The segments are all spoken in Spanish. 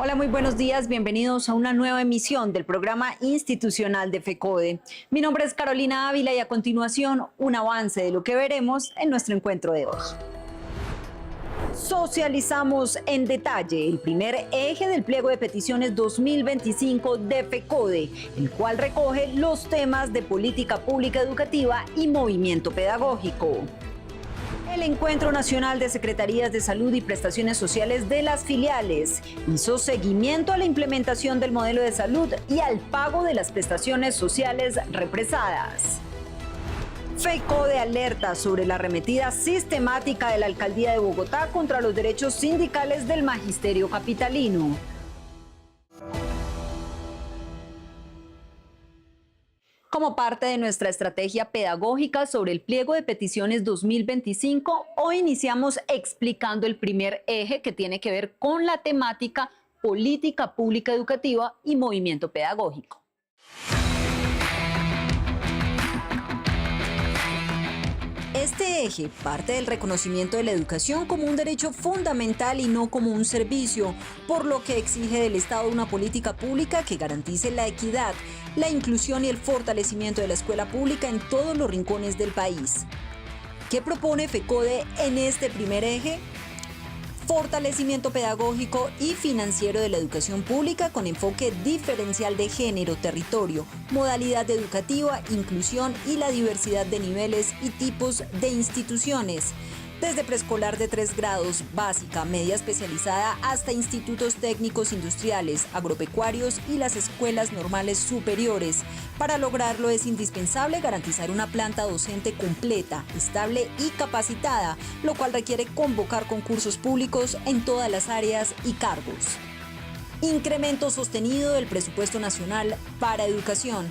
Hola, muy buenos días. Bienvenidos a una nueva emisión del programa institucional de FECODE. Mi nombre es Carolina Ávila y a continuación un avance de lo que veremos en nuestro encuentro de hoy. Socializamos en detalle el primer eje del pliego de peticiones 2025 de FECODE, el cual recoge los temas de política pública educativa y movimiento pedagógico. El Encuentro Nacional de Secretarías de Salud y Prestaciones Sociales de las filiales hizo seguimiento a la implementación del modelo de salud y al pago de las prestaciones sociales represadas. FECODE alerta sobre la arremetida sistemática de la Alcaldía de Bogotá contra los derechos sindicales del magisterio capitalino. Como parte de nuestra estrategia pedagógica sobre el pliego de peticiones 2025, hoy iniciamos explicando el primer eje que tiene que ver con la temática política pública educativa y movimiento pedagógico. Este eje parte del reconocimiento de la educación como un derecho fundamental y no como un servicio, por lo que exige del Estado una política pública que garantice la equidad, la inclusión y el fortalecimiento de la escuela pública en todos los rincones del país. ¿Qué propone FECODE en este primer eje? Fortalecimiento pedagógico y financiero de la educación pública con enfoque diferencial de género, territorio, modalidad educativa, inclusión y la diversidad de niveles y tipos de instituciones. Desde preescolar de 3 grados, básica, media especializada, hasta institutos técnicos industriales, agropecuarios y las escuelas normales superiores. Para lograrlo es indispensable garantizar una planta docente completa, estable y capacitada, lo cual requiere convocar concursos públicos en todas las áreas y cargos. Incremento sostenido del presupuesto nacional para educación.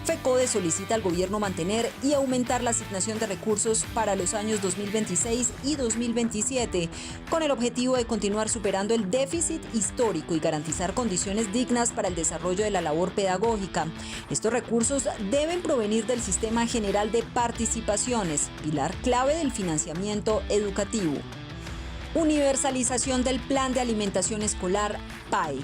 FECODE solicita al gobierno mantener y aumentar la asignación de recursos para los años 2026 y 2027, con el objetivo de continuar superando el déficit histórico y garantizar condiciones dignas para el desarrollo de la labor pedagógica. Estos recursos deben provenir del Sistema General de Participaciones, pilar clave del financiamiento educativo. Universalización del Plan de Alimentación Escolar, PAE.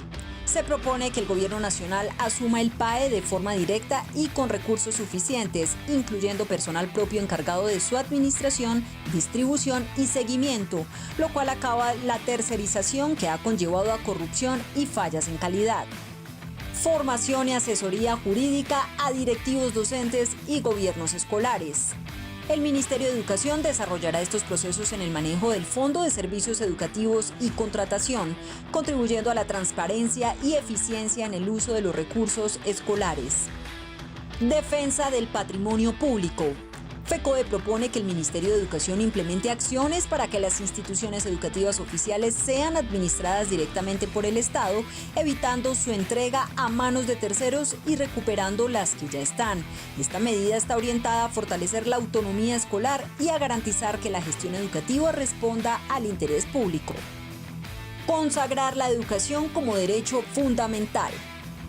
Se propone que el Gobierno Nacional asuma el PAE de forma directa y con recursos suficientes, incluyendo personal propio encargado de su administración, distribución y seguimiento, lo cual acaba la tercerización que ha conllevado a corrupción y fallas en calidad. Formación y asesoría jurídica a directivos docentes y gobiernos escolares. El Ministerio de Educación desarrollará estos procesos en el manejo del Fondo de Servicios Educativos y Contratación, contribuyendo a la transparencia y eficiencia en el uso de los recursos escolares. Defensa del patrimonio público. FECODE propone que el Ministerio de Educación implemente acciones para que las instituciones educativas oficiales sean administradas directamente por el Estado, evitando su entrega a manos de terceros y recuperando las que ya están. Esta medida está orientada a fortalecer la autonomía escolar y a garantizar que la gestión educativa responda al interés público. Consagrar la educación como derecho fundamental.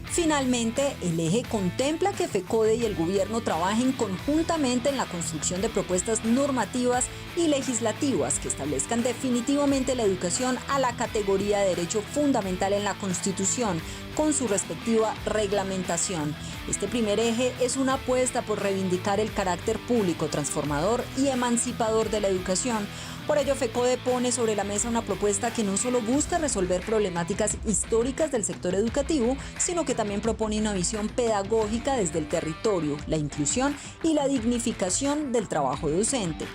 Finalmente, el eje contempla que FECODE y el gobierno trabajen conjuntamente en la construcción de propuestas normativas y legislativas que establezcan definitivamente la educación a la categoría de derecho fundamental en la Constitución, con su respectiva reglamentación. Este primer eje es una apuesta por reivindicar el carácter público, transformador y emancipador de la educación. Por ello, FECODE pone sobre la mesa una propuesta que no solo busca resolver problemáticas históricas del sector educativo, sino que también propone una visión pedagógica desde el territorio, la inclusión y la dignificación del trabajo docente.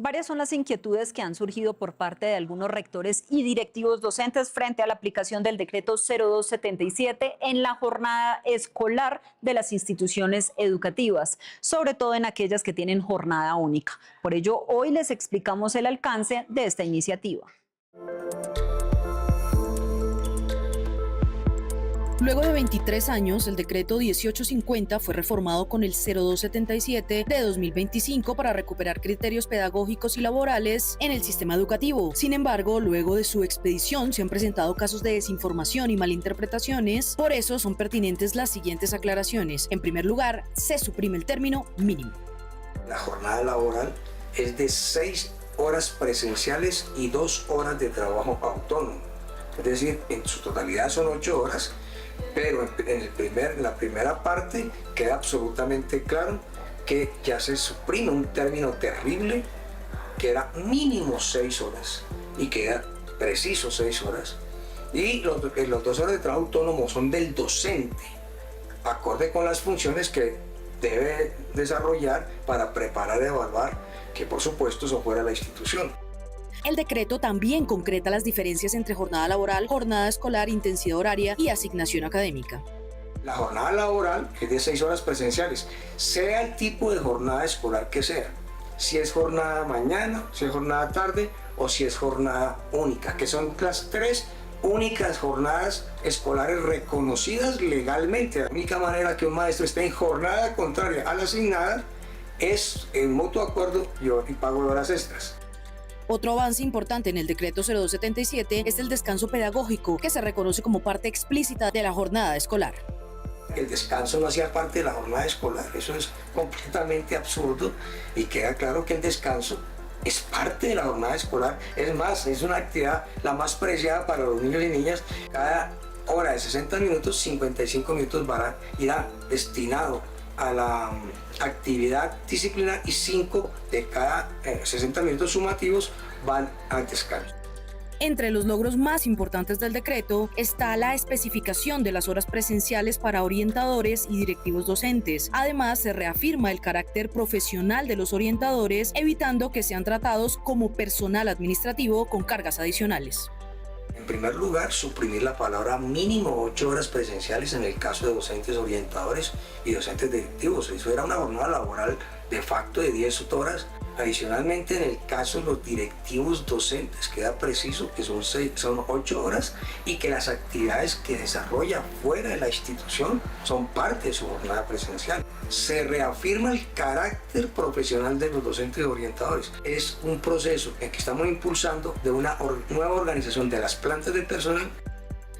Varias son las inquietudes que han surgido por parte de algunos rectores y directivos docentes frente a la aplicación del decreto 0277 en la jornada escolar de las instituciones educativas, sobre todo en aquellas que tienen jornada única. Por ello, hoy les explicamos el alcance de esta iniciativa. Luego de 23 años, el decreto 1850 fue reformado con el 0277 de 2025 para recuperar criterios pedagógicos y laborales en el sistema educativo. Sin embargo, luego de su expedición se han presentado casos de desinformación y malinterpretaciones, por eso son pertinentes las siguientes aclaraciones. En primer lugar, se suprime el término mínimo. La jornada laboral es de 6 horas presenciales y 2 horas de trabajo autónomo. es decir, en su totalidad son 8 horas, pero en la primera parte queda absolutamente claro que ya se suprime un término terrible que era mínimo 6 horas y queda preciso 6 horas. Y los 2 horas de trabajo autónomo son del docente, acorde con las funciones que debe desarrollar para preparar y evaluar, que por supuesto son fuera de la institución. El decreto también concreta las diferencias entre jornada laboral, jornada escolar, intensidad horaria y asignación académica. La jornada laboral es de 6 horas presenciales, sea el tipo de jornada escolar que sea. Si es jornada mañana, si es jornada tarde o si es jornada única, que son las 3 únicas jornadas escolares reconocidas legalmente. La única manera que un maestro esté en jornada contraria a la asignada es en mutuo acuerdo y pago de horas extras. Otro avance importante en el decreto 0277 es el descanso pedagógico, que se reconoce como parte explícita de la jornada escolar. El descanso no hacía parte de la jornada escolar, eso es completamente absurdo y queda claro que el descanso es parte de la jornada escolar. Es más, es una actividad la más preciada para los niños y niñas. Cada hora de 60 minutos, 55 minutos irá destinado a la actividad disciplinar y 5 de cada 60 minutos sumativos van al descanso. Entre los logros más importantes del decreto está la especificación de las horas presenciales para orientadores y directivos docentes. Además, se reafirma el carácter profesional de los orientadores, evitando que sean tratados como personal administrativo con cargas adicionales. En primer lugar, suprimir la palabra mínimo 8 horas presenciales en el caso de docentes orientadores y docentes directivos. Eso era una jornada laboral de facto de 10 horas. Adicionalmente, en el caso de los directivos docentes, queda preciso que son 8 horas y que las actividades que desarrolla fuera de la institución son parte de su jornada presencial. Se reafirma el carácter profesional de los docentes orientadores. Es un proceso en que estamos impulsando de una nueva organización de las plantas de personal.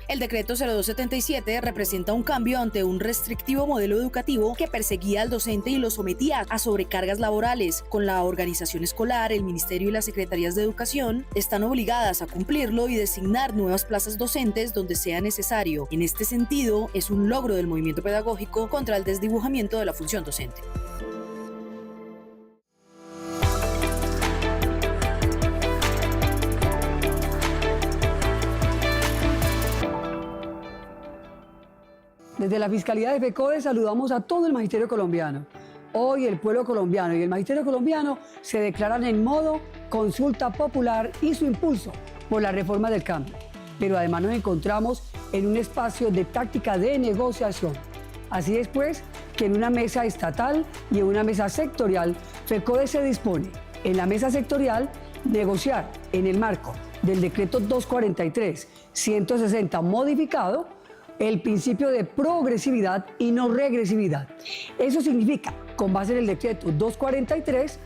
El decreto 0277 representa un cambio ante un restrictivo modelo educativo que perseguía al docente y lo sometía a sobrecargas laborales. Con la organización escolar, el Ministerio y las Secretarías de Educación están obligadas a cumplirlo y designar nuevas plazas docentes donde sea necesario. En este sentido, es un logro del movimiento pedagógico contra el desdibujamiento de la función docente. Desde la Fiscalía de FECODE saludamos a todo el magisterio colombiano. Hoy el pueblo colombiano y el magisterio colombiano se declaran en modo consulta popular y su impulso por la reforma del cambio. Pero además nos encontramos en un espacio de táctica de negociación. Así es pues que en una mesa estatal y en una mesa sectorial, FECODE se dispone en la mesa sectorial negociar en el marco del decreto 243-160 modificado el principio de progresividad y no regresividad. Eso significa, con base en el decreto 243,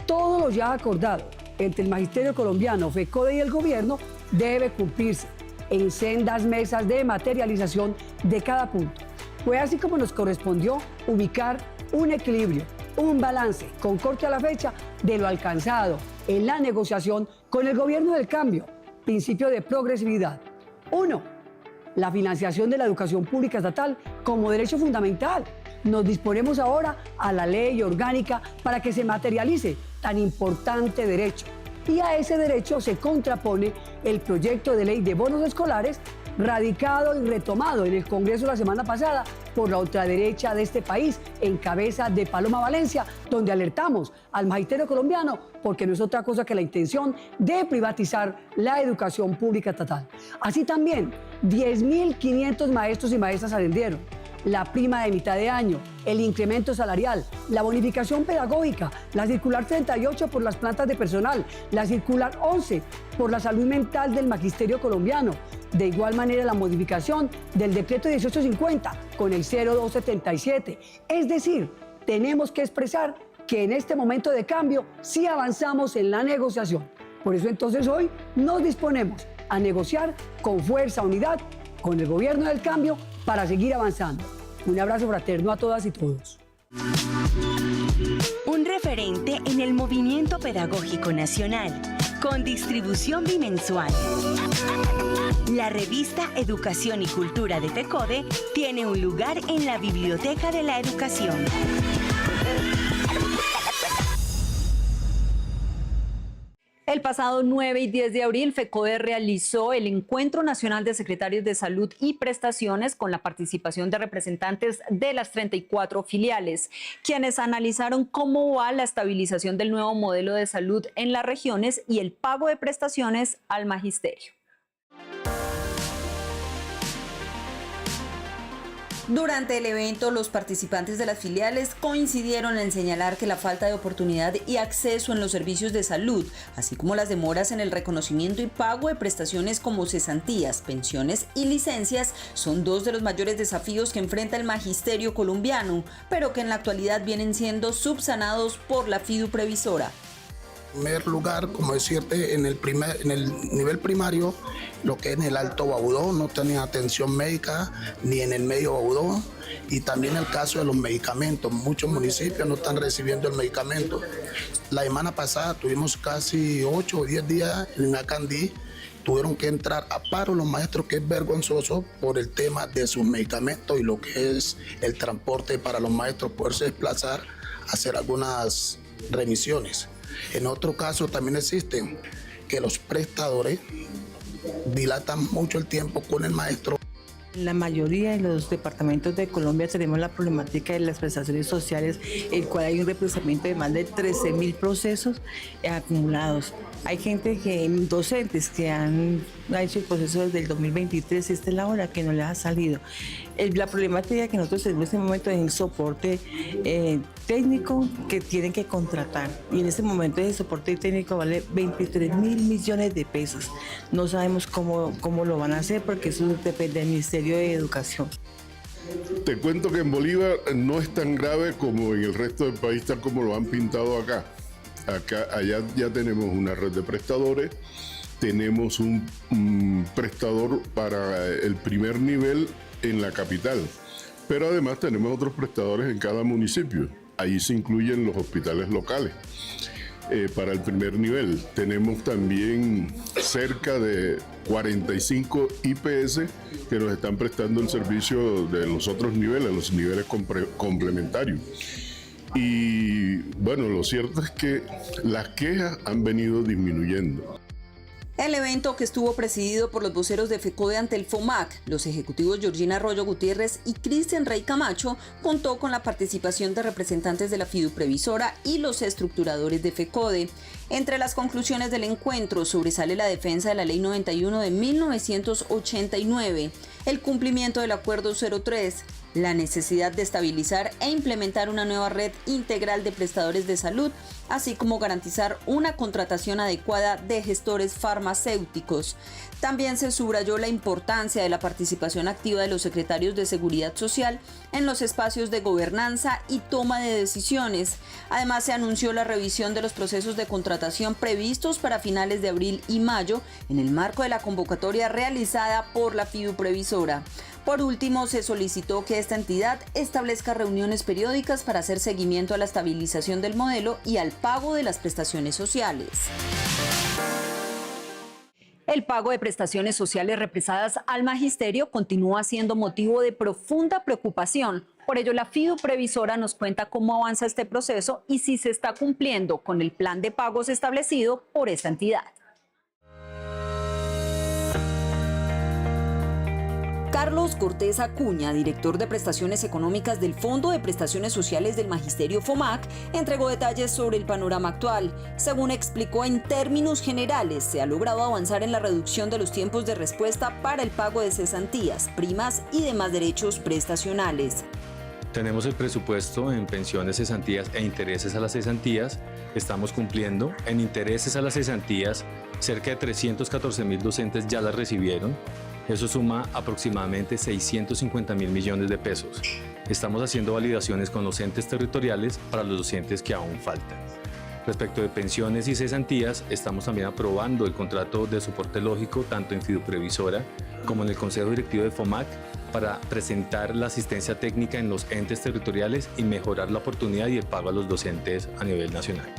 todo lo ya acordado entre el magisterio colombiano, FECODE y el gobierno debe cumplirse en sendas mesas de materialización de cada punto. Fue así como nos correspondió ubicar un equilibrio, un balance con corte a la fecha de lo alcanzado en la negociación con el gobierno del cambio. Principio de progresividad. 1. La financiación de la educación pública estatal como derecho fundamental. Nos disponemos ahora a la ley orgánica para que se materialice tan importante derecho. Y a ese derecho se contrapone el proyecto de ley de bonos escolares radicado y retomado en el Congreso la semana pasada por la ultraderecha de este país, en cabeza de Paloma Valencia, donde alertamos al magisterio colombiano porque no es otra cosa que la intención de privatizar la educación pública estatal. Así también, 10.500 maestros y maestras ascendieron. La prima de mitad de año, el incremento salarial, la bonificación pedagógica, la circular 38 por las plantas de personal, la circular 11 por la salud mental del magisterio colombiano. De igual manera, la modificación del decreto 1850 con el 0277. Es decir, tenemos que expresar que en este momento de cambio sí avanzamos en la negociación. Por eso entonces hoy nos disponemos a negociar con fuerza, unidad, con el gobierno del cambio para seguir avanzando. Un abrazo fraterno a todas y todos. Un referente en el movimiento pedagógico nacional. con distribución bimensual. La revista Educación y Cultura de FECODE tiene un lugar en la Biblioteca de la Educación. El pasado 9 y 10 de abril, FECODE realizó el Encuentro Nacional de Secretarios de Salud y Prestaciones con la participación de representantes de las 34 filiales, quienes analizaron cómo va la estabilización del nuevo modelo de salud en las regiones y el pago de prestaciones al magisterio. Durante el evento, los participantes de las filiales coincidieron en señalar que la falta de oportunidad y acceso en los servicios de salud, así como las demoras en el reconocimiento y pago de prestaciones como cesantías, pensiones y licencias, son dos de los mayores desafíos que enfrenta el magisterio colombiano, pero que en la actualidad vienen siendo subsanados por la FIDU Previsora. En primer lugar, como decirte, en el nivel primario, lo que es en el Alto Baudó, no tenía atención médica, ni en el Medio Baudó, y también el caso de los medicamentos. Muchos municipios no están recibiendo el medicamento. La semana pasada tuvimos casi 8 o 10 días en Acandí, tuvieron que entrar a paro los maestros, que es vergonzoso por el tema de sus medicamentos y lo que es el transporte para los maestros, poderse desplazar, hacer algunas remisiones. En otro caso también existen que los prestadores dilatan mucho el tiempo con el maestro. En la mayoría de los departamentos de Colombia tenemos la problemática de las prestaciones sociales, el cual hay un represamiento de más de 13.000 procesos acumulados. Hay docentes que han hecho el proceso desde el 2023 y esta es la hora que no les ha salido. La problemática que nosotros tenemos en este momento es el soporte técnico que tienen que contratar, y en este momento ese soporte técnico vale 23.000 millones de pesos. No sabemos cómo lo van a hacer porque eso depende del Ministerio de Educación. Te cuento que en Bolívar no es tan grave como en el resto del país, tal como lo han pintado acá. Allá ya tenemos una red de prestadores, tenemos un prestador para el primer nivel en la capital, pero además tenemos otros prestadores en cada municipio. Ahí se incluyen los hospitales locales. Para el primer nivel tenemos también cerca de 45 IPS que nos están prestando el servicio de los otros niveles, los niveles complementarios. Y bueno, lo cierto es que las quejas han venido disminuyendo. El evento, que estuvo presidido por los voceros de FECODE ante el FOMAC, los ejecutivos Georgina Arroyo Gutiérrez y Cristian Rey Camacho, contó con la participación de representantes de la FIDU Previsora y los estructuradores de FECODE. Entre las conclusiones del encuentro sobresale la defensa de la Ley 91 de 1989, el cumplimiento del Acuerdo 03, la necesidad de estabilizar e implementar una nueva red integral de prestadores de salud, así como garantizar una contratación adecuada de gestores farmacéuticos. También se subrayó la importancia de la participación activa de los secretarios de Seguridad Social en los espacios de gobernanza y toma de decisiones. Además, se anunció la revisión de los procesos de contratación previstos para finales de abril y mayo en el marco de la convocatoria realizada por la FIDU Previsora. Por último, se solicitó que esta entidad establezca reuniones periódicas para hacer seguimiento a la estabilización del modelo y al pago de las prestaciones sociales. El pago de prestaciones sociales represadas al magisterio continúa siendo motivo de profunda preocupación. Por ello, la FIDU Previsora nos cuenta cómo avanza este proceso y si se está cumpliendo con el plan de pagos establecido por esta entidad. Carlos Cortés Acuña, director de Prestaciones Económicas del Fondo de Prestaciones Sociales del Magisterio FOMAC, entregó detalles sobre el panorama actual. Según explicó, en términos generales, se ha logrado avanzar en la reducción de los tiempos de respuesta para el pago de cesantías, primas y demás derechos prestacionales. Tenemos el presupuesto en pensiones, cesantías e intereses a las cesantías. Estamos cumpliendo. En intereses a las cesantías, cerca de 314.000 docentes ya las recibieron. Eso suma aproximadamente 650.000 millones de pesos. Estamos haciendo validaciones con los entes territoriales para los docentes que aún faltan. Respecto de pensiones y cesantías, estamos también aprobando el contrato de soporte lógico tanto en FIDU Previsora como en el Consejo Directivo de FOMAC para presentar la asistencia técnica en los entes territoriales y mejorar la oportunidad y el pago a los docentes a nivel nacional.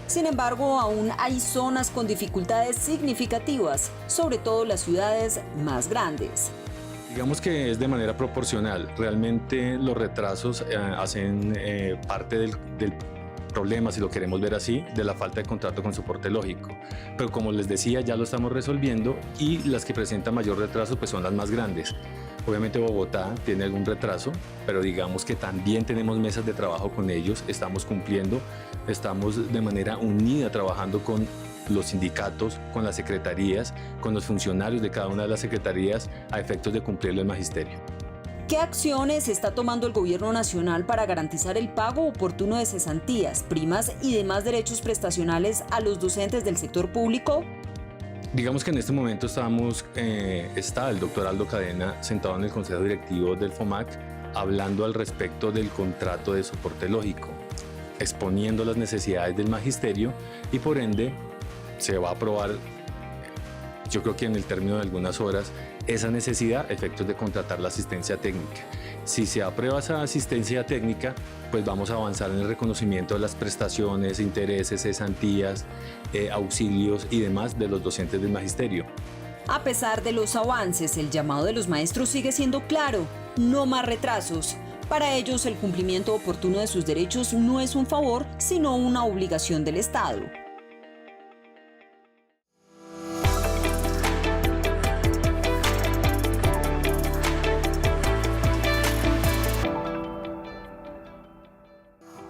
Sin embargo, aún hay zonas con dificultades significativas, sobre todo las ciudades más grandes. Digamos que es de manera proporcional. Realmente los retrasos hacen parte del problema, si lo queremos ver así, de la falta de contrato con soporte lógico. Pero como les decía, ya lo estamos resolviendo y las que presentan mayor retraso pues son las más grandes. Obviamente Bogotá tiene algún retraso, pero digamos que también tenemos mesas de trabajo con ellos, estamos cumpliendo, estamos de manera unida trabajando con los sindicatos, con las secretarías, con los funcionarios de cada una de las secretarías a efectos de cumplirlo el magisterio. ¿Qué acciones está tomando el Gobierno Nacional para garantizar el pago oportuno de cesantías, primas y demás derechos prestacionales a los docentes del sector público? Digamos que en este momento está el doctor Aldo Cadena sentado en el Consejo Directivo del FOMAC hablando al respecto del contrato de soporte lógico, exponiendo las necesidades del magisterio y por ende se va a aprobar, yo creo que en el término de algunas horas, esa necesidad a efectos de contratar la asistencia técnica. Si se aprueba esa asistencia técnica, pues vamos a avanzar en el reconocimiento de las prestaciones, intereses, cesantías, auxilios y demás de los docentes del magisterio. A pesar de los avances, el llamado de los maestros sigue siendo claro: no más retrasos. Para ellos, el cumplimiento oportuno de sus derechos no es un favor, sino una obligación del Estado.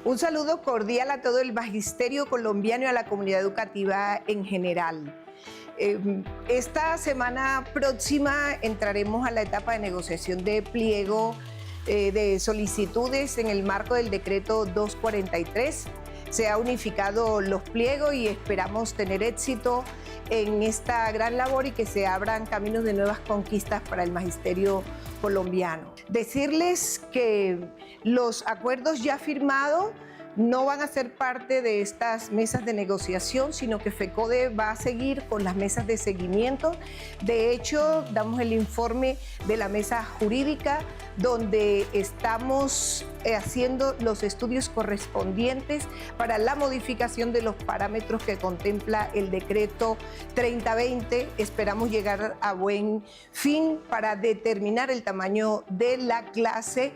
Un saludo cordial a todo el magisterio colombiano y a la comunidad educativa en general. Esta semana próxima entraremos a la etapa de negociación de pliego de solicitudes en el marco del decreto 243. Se han unificado los pliegos y esperamos tener éxito en esta gran labor y que se abran caminos de nuevas conquistas para el magisterio colombiano. Decirles que los acuerdos ya firmados no van a ser parte de estas mesas de negociación, sino que FECODE va a seguir con las mesas de seguimiento. De hecho, damos el informe de la mesa jurídica, donde estamos haciendo los estudios correspondientes para la modificación de los parámetros que contempla el decreto 3020. Esperamos llegar a buen fin para determinar el tamaño de la clase,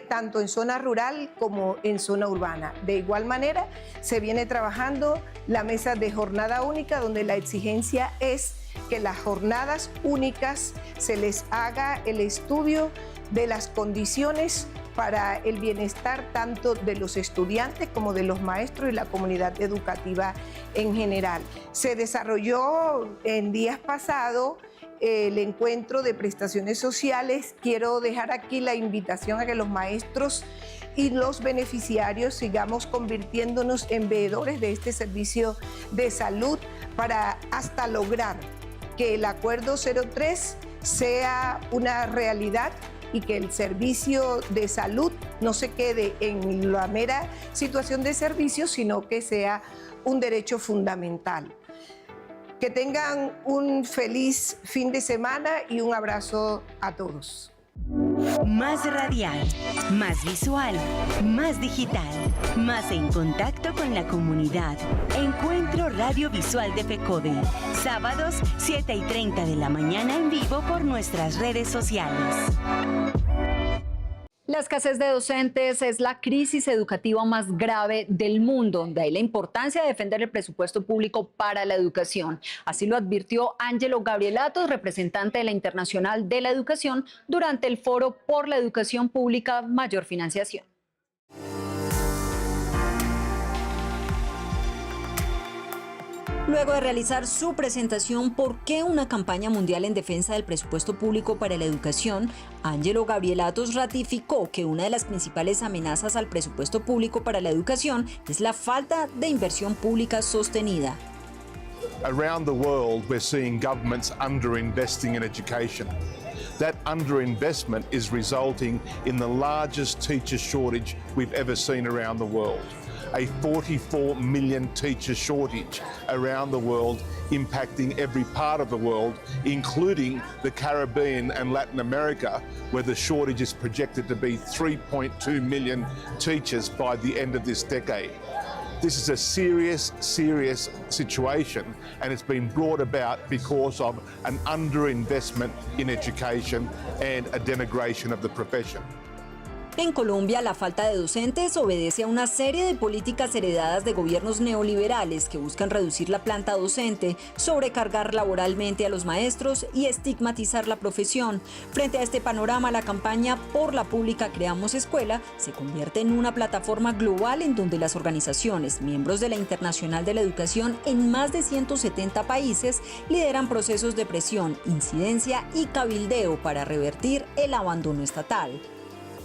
tanto en zona rural como en zona urbana. De igual manera, se viene trabajando la mesa de jornada única, donde la exigencia es que las jornadas únicas se les haga el estudio de las condiciones para el bienestar tanto de los estudiantes como de los maestros y la comunidad educativa en general. Se desarrolló en días pasados el encuentro de prestaciones sociales. Quiero dejar aquí la invitación a que los maestros y los beneficiarios sigamos convirtiéndonos en veedores de este servicio de salud para hasta lograr que el Acuerdo 03 sea una realidad y que el servicio de salud no se quede en la mera situación de servicio, sino que sea un derecho fundamental. Que tengan un feliz fin de semana y un abrazo a todos. Más radial, más visual, más digital, más en contacto con la comunidad. Encuentro radiovisual de FECODE. Sábados, 7:30 de la mañana en vivo por nuestras redes sociales. La escasez de docentes es la crisis educativa más grave del mundo. De ahí la importancia de defender el presupuesto público para la educación. Así lo advirtió Ángelo Gabrielatos, representante de la Internacional de la Educación, durante el Foro por la Educación Pública Mayor Financiación. Luego de realizar su presentación ¿Por qué una campaña mundial en defensa del presupuesto público para la educación?, Ángelo Gabrielatos ratificó que una de las principales amenazas al presupuesto público para la educación es la falta de inversión pública sostenida. Around the world, we're seeing governments underinvesting in education. That underinvestment is resulting in the largest teacher shortage we've ever seen around the world. A 44 million teacher shortage around the world, impacting every part of the world, including the Caribbean and Latin America, where the shortage is projected to be 3.2 million teachers by the end of this decade. This is a serious situation, and it's been brought about because of an underinvestment in education and a denigration of the profession. En Colombia, la falta de docentes obedece a una serie de políticas heredadas de gobiernos neoliberales que buscan reducir la planta docente, sobrecargar laboralmente a los maestros y estigmatizar la profesión. Frente a este panorama, la campaña Por la Pública Creamos Escuela se convierte en una plataforma global en donde las organizaciones, miembros de la Internacional de la Educación en más de 170 países, lideran procesos de presión, incidencia y cabildeo para revertir el abandono estatal.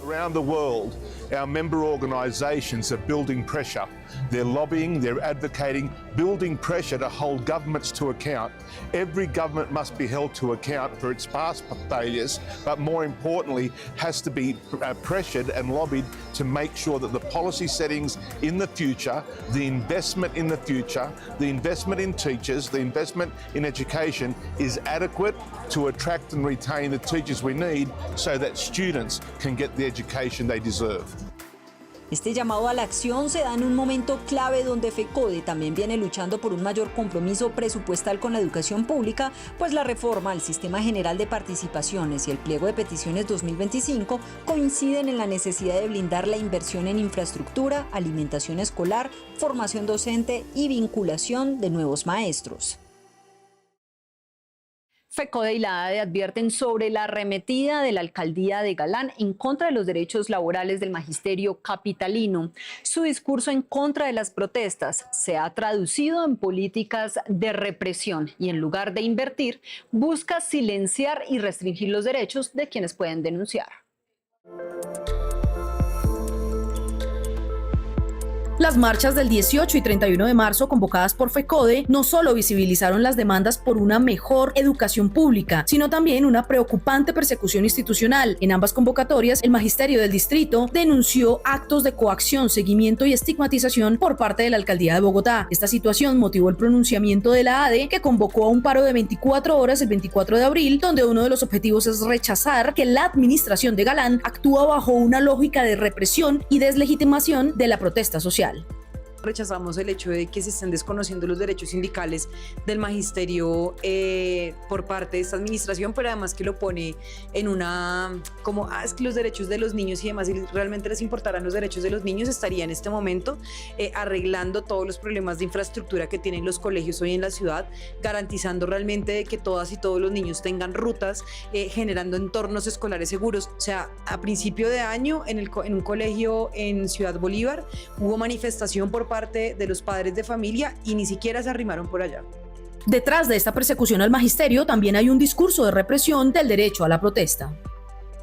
Around the world, our member organisations are building pressure. They're lobbying, they're advocating, building pressure to hold governments to account. Every government must be held to account for its past failures, but more importantly, has to be pressured and lobbied to make sure that the policy settings in the future, the investment in the future, the investment in teachers, the investment in education is adequate to attract and retain the teachers we need so that students can get the education they deserve. Este llamado a la acción se da en un momento clave donde FECODE también viene luchando por un mayor compromiso presupuestal con la educación pública, pues la reforma al Sistema General de Participaciones y el Pliego de Peticiones 2025 coinciden en la necesidad de blindar la inversión en infraestructura, alimentación escolar, formación docente y vinculación de nuevos maestros. FECODE y la ADE advierten sobre la arremetida de la alcaldía de Galán en contra de los derechos laborales del magisterio capitalino. Su discurso en contra de las protestas se ha traducido en políticas de represión y en lugar de invertir, busca silenciar y restringir los derechos de quienes pueden denunciar. Las marchas del 18 y 31 de marzo convocadas por FECODE no solo visibilizaron las demandas por una mejor educación pública, sino también una preocupante persecución institucional. En ambas convocatorias, el magisterio del distrito denunció actos de coacción, seguimiento y estigmatización por parte de la alcaldía de Bogotá. Esta situación motivó el pronunciamiento de la ADE, que convocó a un paro de 24 horas el 24 de abril, donde uno de los objetivos es rechazar que la administración de Galán actúa bajo una lógica de represión y deslegitimación de la protesta social. Rechazamos el hecho de que se estén desconociendo los derechos sindicales del magisterio por parte de esta administración, pero además que lo pone en una como es que los derechos de los niños y demás, si realmente les importaran los derechos de los niños, estaría en este momento arreglando todos los problemas de infraestructura que tienen los colegios hoy en la ciudad, garantizando realmente de que todas y todos los niños tengan rutas, generando entornos escolares seguros. O sea, a principio de año en un colegio en Ciudad Bolívar hubo manifestación por parte de los padres de familia y ni siquiera se arrimaron por allá. Detrás de esta persecución al magisterio también hay un discurso de represión del derecho a la protesta.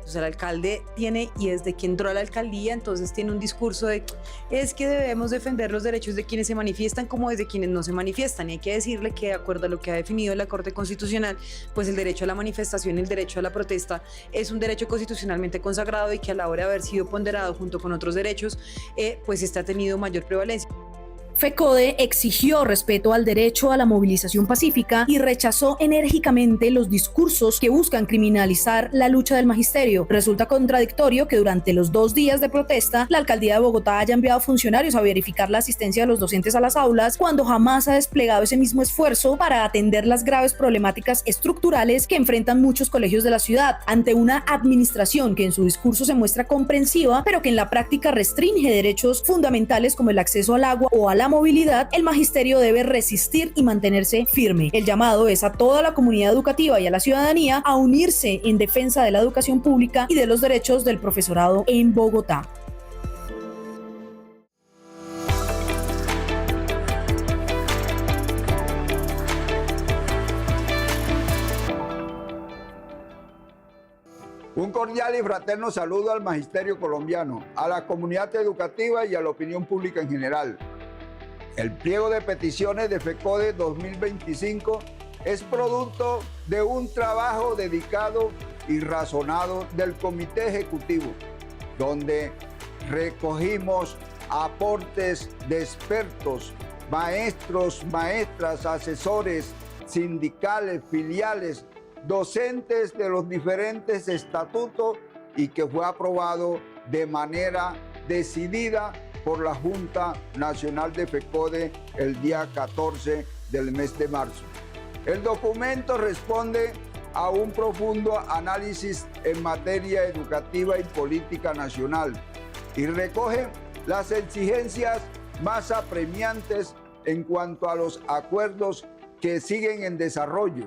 O sea, el alcalde tiene, y desde que entró a la alcaldía, entonces tiene un discurso de es que debemos defender los derechos de quienes se manifiestan como desde quienes no se manifiestan. Y hay que decirle que de acuerdo a lo que ha definido la Corte Constitucional, pues el derecho a la manifestación y el derecho a la protesta es un derecho constitucionalmente consagrado y que a la hora de haber sido ponderado junto con otros derechos, pues este ha tenido mayor prevalencia. FECODE exigió respeto al derecho a la movilización pacífica y rechazó enérgicamente los discursos que buscan criminalizar la lucha del magisterio. Resulta contradictorio que durante los 2 días de protesta, la alcaldía de Bogotá haya enviado funcionarios a verificar la asistencia de los docentes a las aulas, cuando jamás ha desplegado ese mismo esfuerzo para atender las graves problemáticas estructurales que enfrentan muchos colegios de la ciudad, ante una administración que en su discurso se muestra comprensiva, pero que en la práctica restringe derechos fundamentales como el acceso al agua o a la movilidad. El magisterio debe resistir y mantenerse firme. El llamado es a toda la comunidad educativa y a la ciudadanía a unirse en defensa de la educación pública y de los derechos del profesorado en Bogotá. Un cordial y fraterno saludo al magisterio colombiano, a la comunidad educativa y a la opinión pública en general. El pliego de peticiones de FECODE 2025 es producto de un trabajo dedicado y razonado del Comité Ejecutivo, donde recogimos aportes de expertos, maestros, maestras, asesores, sindicales, filiales, docentes de los diferentes estatutos y que fue aprobado de manera decidida por la Junta Nacional de FECODE el día 14 del mes de marzo. El documento responde a un profundo análisis en materia educativa y política nacional y recoge las exigencias más apremiantes en cuanto a los acuerdos que siguen en desarrollo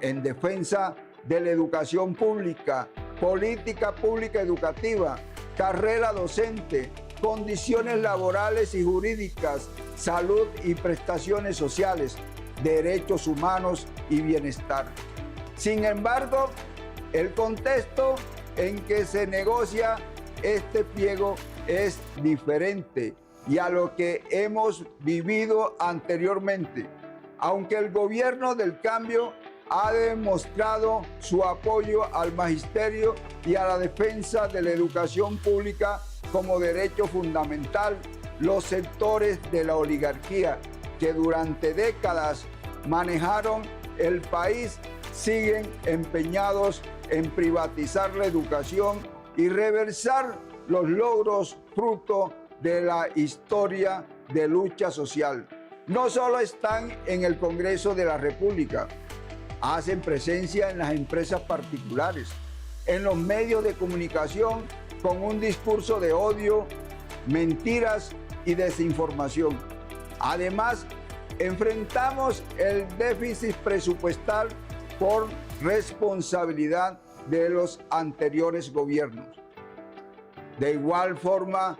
en defensa de la educación pública, política pública educativa, carrera docente, condiciones laborales y jurídicas, salud y prestaciones sociales, derechos humanos y bienestar. Sin embargo, el contexto en que se negocia este pliego es diferente y a lo que hemos vivido anteriormente, aunque el gobierno del cambio ha demostrado su apoyo al magisterio y a la defensa de la educación pública como derecho fundamental, los sectores de la oligarquía que durante décadas manejaron el país siguen empeñados en privatizar la educación y reversar los logros fruto de la historia de lucha social. No solo están en el Congreso de la República, hacen presencia en las empresas particulares, en los medios de comunicación con un discurso de odio, mentiras y desinformación. Además, enfrentamos el déficit presupuestal por responsabilidad de los anteriores gobiernos. De igual forma,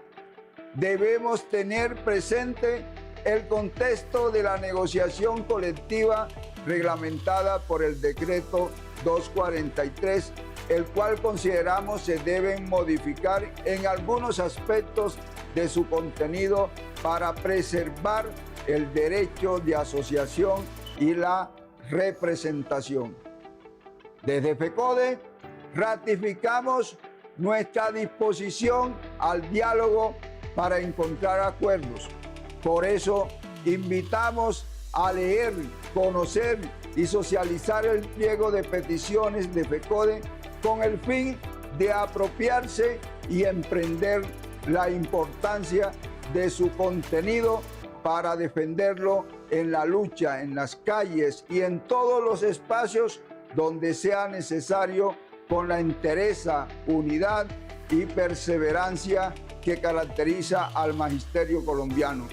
debemos tener presente el contexto de la negociación colectiva reglamentada por el decreto 243, el cual consideramos se deben modificar en algunos aspectos de su contenido para preservar el derecho de asociación y la representación. Desde FECODE ratificamos nuestra disposición al diálogo para encontrar acuerdos. Por eso invitamos a leer, conocer y socializar el pliego de peticiones de FECODE con el fin de apropiarse y emprender la importancia de su contenido para defenderlo en la lucha, en las calles y en todos los espacios donde sea necesario, con la entereza, unidad y perseverancia que caracteriza al magisterio colombiano.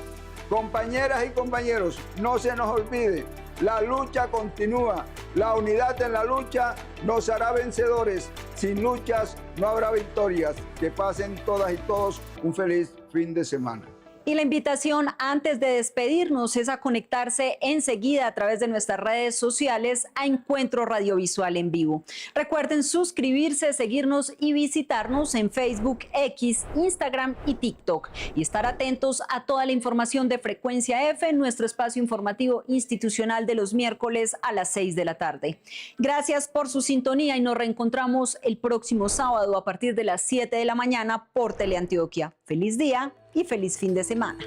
Compañeras y compañeros, no se nos olvide, la lucha continúa, la unidad en la lucha nos hará vencedores, sin luchas no habrá victorias. Que pasen todas y todos un feliz fin de semana. Y la invitación antes de despedirnos es a conectarse enseguida a través de nuestras redes sociales a Encuentro Radiovisual en Vivo. Recuerden suscribirse, seguirnos y visitarnos en Facebook, X, Instagram y TikTok. Y estar atentos a toda la información de Frecuencia F, nuestro espacio informativo institucional de los miércoles a las 6 de la tarde. Gracias por su sintonía y nos reencontramos el próximo sábado a partir de las 7 de la mañana por Teleantioquia. Feliz día y feliz fin de semana.